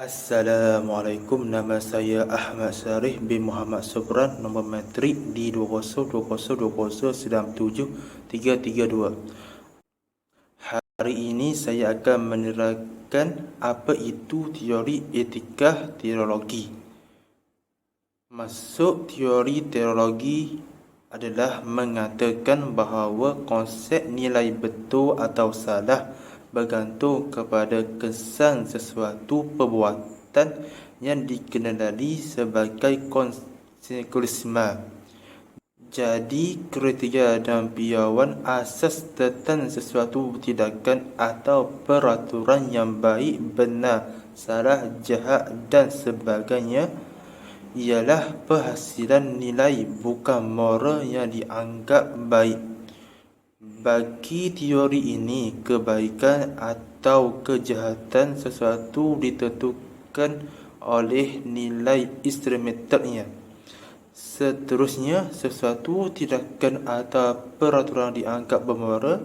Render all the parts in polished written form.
Assalamualaikum, nama saya Ahmad Syarif bin Muhammad Subran, nombor matrik di 202020973332. Hari ini saya akan menerangkan apa itu teori etika teologi. Maksud teori teologi adalah mengatakan bahawa konsep nilai betul atau salah bergantung kepada kesan sesuatu perbuatan yang dikenali sebagai konsekuensi. Jadi, kriteria dan piawai asas tentang sesuatu tindakan atau peraturan yang baik, benar, salah, jahat dan sebagainya ialah perhasilan nilai, bukan moral yang dianggap baik. Bagi teori ini, kebaikan atau kejahatan sesuatu ditentukan oleh nilai instrumentalnya. Seterusnya, sesuatu tindakan atau peraturan dianggap bermoral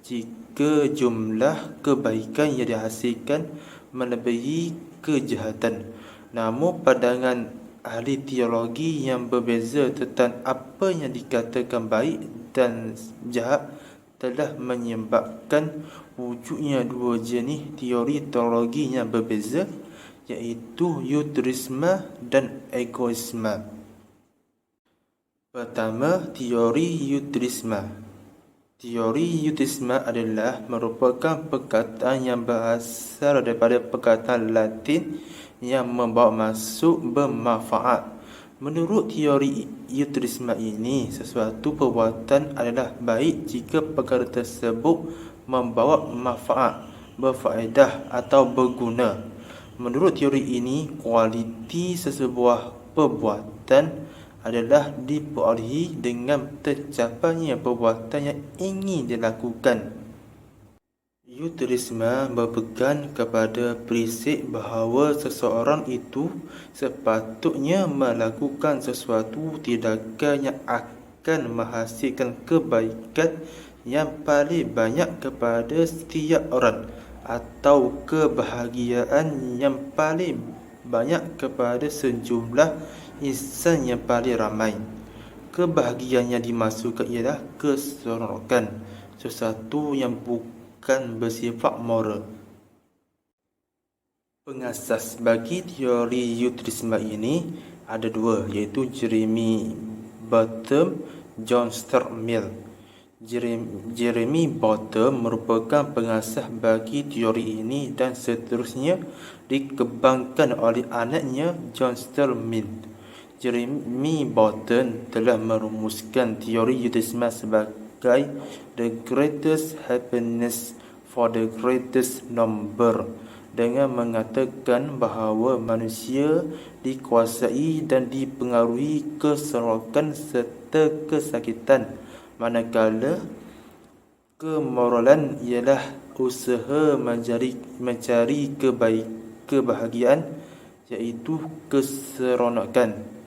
jika jumlah kebaikan yang dihasilkan melebihi kejahatan. Namun, pandangan ahli teologi yang berbeza tentang apa yang dikatakan baik dan jahat telah menyebabkan wujudnya dua jenis teori teologi yang berbeza, iaitu utilitarisme dan egoisme. Pertama, teori utilitarisme. Teori utilitarisme adalah merupakan perkataan yang berasal daripada perkataan Latin yang membawa maksud bermanfaat. Menurut teori utilitarisme ini, sesuatu perbuatan adalah baik jika perkara tersebut membawa manfaat, berfaedah atau berguna. Menurut teori ini, kualiti sesebuah perbuatan adalah diperolehi dengan tercapainya perbuatan yang ingin dilakukan. Utilitarisme berpegang kepada prinsip bahawa seseorang itu sepatutnya melakukan sesuatu tindakan yang akan menghasilkan kebaikan yang paling banyak kepada setiap orang, atau kebahagiaan yang paling banyak kepada sejumlah insan yang paling ramai. Kebahagiaan yang dimaksudkan ialah keseronokan, sesuatu yang bukan bersifat moral. Pengasas bagi teori utilitarisme ini ada dua, iaitu Jeremy Bentham, John Stuart Mill. Jeremy Bentham merupakan pengasas bagi teori ini dan seterusnya dikembangkan oleh anaknya John Stuart Mill. Jeremy Bentham telah merumuskan teori utilitarisme sebagai the greatest happiness for the greatest number, dengan mengatakan bahawa manusia dikuasai dan dipengaruhi keseronokan serta kesakitan, manakala kemoralan ialah usaha mencari kebahagiaan, iaitu keseronokan.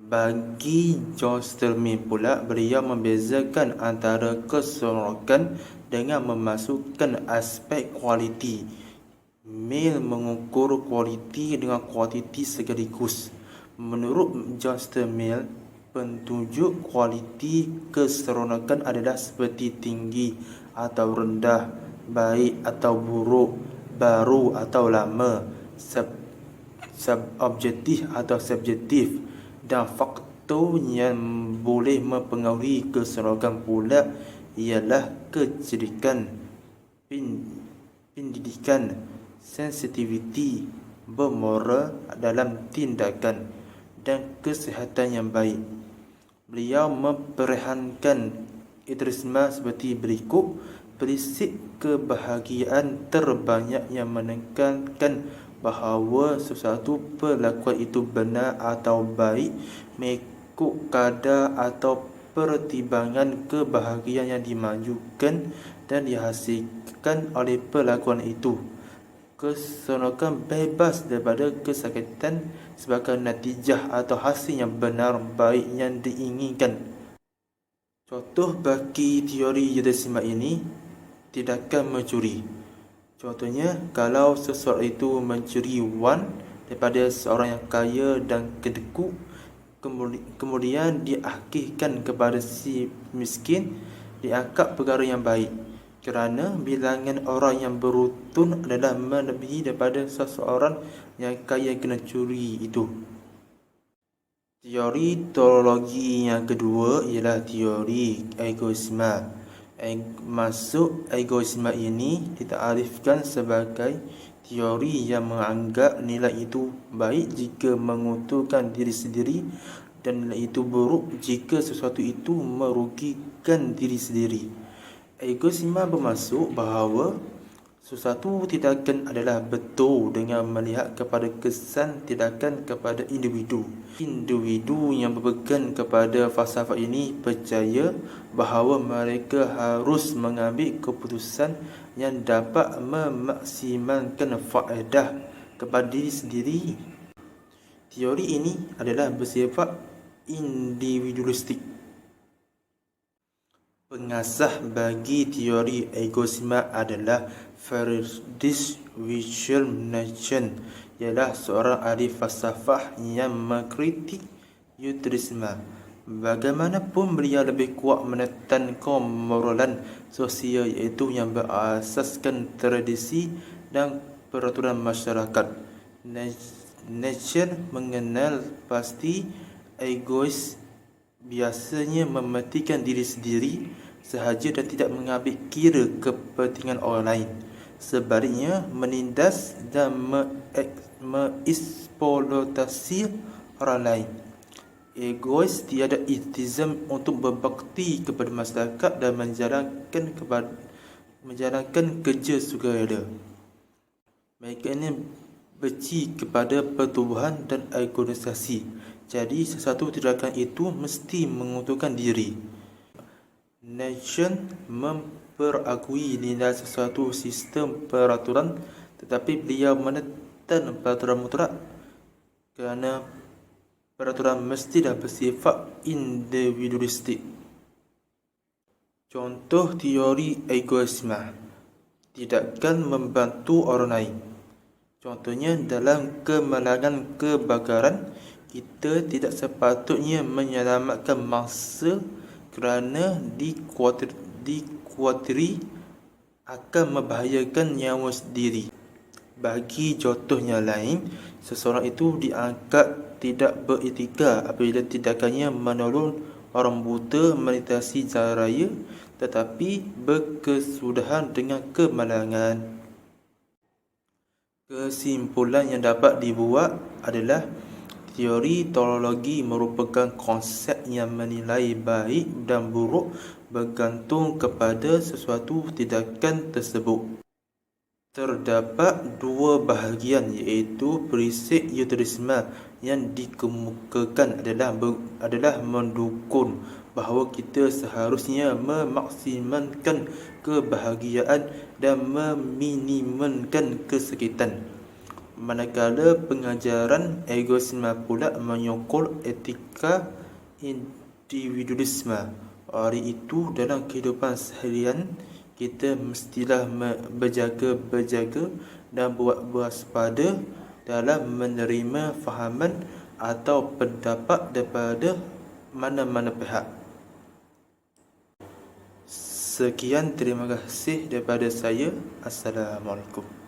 Bagi John Stuart Mill pula, beliau membezakan antara keseronokan dengan memasukkan aspek kualiti. Mill mengukur kualiti dengan kuantiti sekaligus. Menurut John Stuart Mill, penunjuk kualiti keseronokan adalah seperti tinggi atau rendah, baik atau buruk, baru atau lama, objektif atau subjektif, dan faktor yang boleh mempengaruhi keseronokan pula ialah kecerdikan, pendidikan, sensitiviti, bermoral dalam tindakan, dan kesihatan yang baik. Beliau mempertahankan utilitarisme seperti berikut: prinsip kebahagiaan terbanyak yang menekankan bahawa sesuatu perlakuan itu benar atau baik mengikut kadar atau pertimbangan kebahagiaan yang dimajukan dan dihasilkan oleh perlakuan itu. Keseronokan bebas daripada kesakitan sebagai natijah atau hasil yang benar, baik yang diinginkan. Contoh bagi teori utilitarisme ini, tindakan mencuri. Contohnya, kalau seseorang itu mencuri wang daripada seorang yang kaya dan kedekut, kemudian diakhirkan kepada si miskin, dianggap perkara yang baik, kerana bilangan orang yang beruntun adalah melebihi daripada seseorang yang kaya yang kena curi itu. Teori teologi yang kedua ialah teori egoisme. Egoisme ini ditarifkan sebagai teori yang menganggap nilai itu baik jika menguntungkan diri sendiri dan nilai itu buruk jika sesuatu itu merugikan diri sendiri. Egoisme bermaksud bahawa sesuatu tindakan adalah betul dengan melihat kepada kesan tindakan kepada individu. Individu yang berpegang kepada falsafah ini percaya bahawa mereka harus mengambil keputusan yang dapat memaksimalkan faedah kepada diri sendiri. Teori ini adalah bersifat individualistik. Pengasas bagi teori egoisme adalah Friedrich Wittgenstein, ialah seorang ahli falsafah yang mengkritik utilitarisme. Bagaimanapun beliau lebih kuat menentang kemoralan sosial iaitu yang berasaskan tradisi dan peraturan masyarakat. Nietzsche mengenal pasti egois biasanya mementingkan diri sendiri sahaja dan tidak mengambil kira kepentingan orang lain. Sebaliknya, menindas dan mengeksploitasi orang lain. Egois tiada iltizam untuk berbakti kepada masyarakat dan menjalankan kerja sukarela. Mereka ini benci kepada pertubuhan dan organisasi. Jadi, sesuatu tindakan itu mesti menguntungkan diri. Nietzsche memperakui nilai sesuatu sistem peraturan, tetapi beliau menentang peraturan mutlak kerana peraturan mestilah bersifat individualistik. Contoh teori egoisme: tindakan membantu orang lain. Contohnya, dalam kemalangan kebakaran, kita tidak sepatutnya menyelamatkan mangsa kerana dikuatiri akan membahayakan nyawa sendiri. Bagi contoh yang lain, seseorang itu dianggap tidak beretika apabila tindakannya menolong orang buta melintasi jalan raya tetapi berkesudahan dengan kemalangan. Kesimpulan yang dapat dibuat adalah teori teologi merupakan konsep yang menilai baik dan buruk bergantung kepada sesuatu tindakan tersebut. Terdapat dua bahagian iaitu prinsip utilitarisme yang dikemukakan adalah mendukung bahawa kita seharusnya memaksimalkan kebahagiaan dan meminimumkan kesakitan. Manakala pengajaran egoisme pula menyokong etika individualisme. Oleh itu, dalam kehidupan seharian, kita mestilah berjaga-berjaga dan berwaspada dalam menerima fahaman atau pendapat daripada mana-mana pihak. Sekian, terima kasih daripada saya. Assalamualaikum.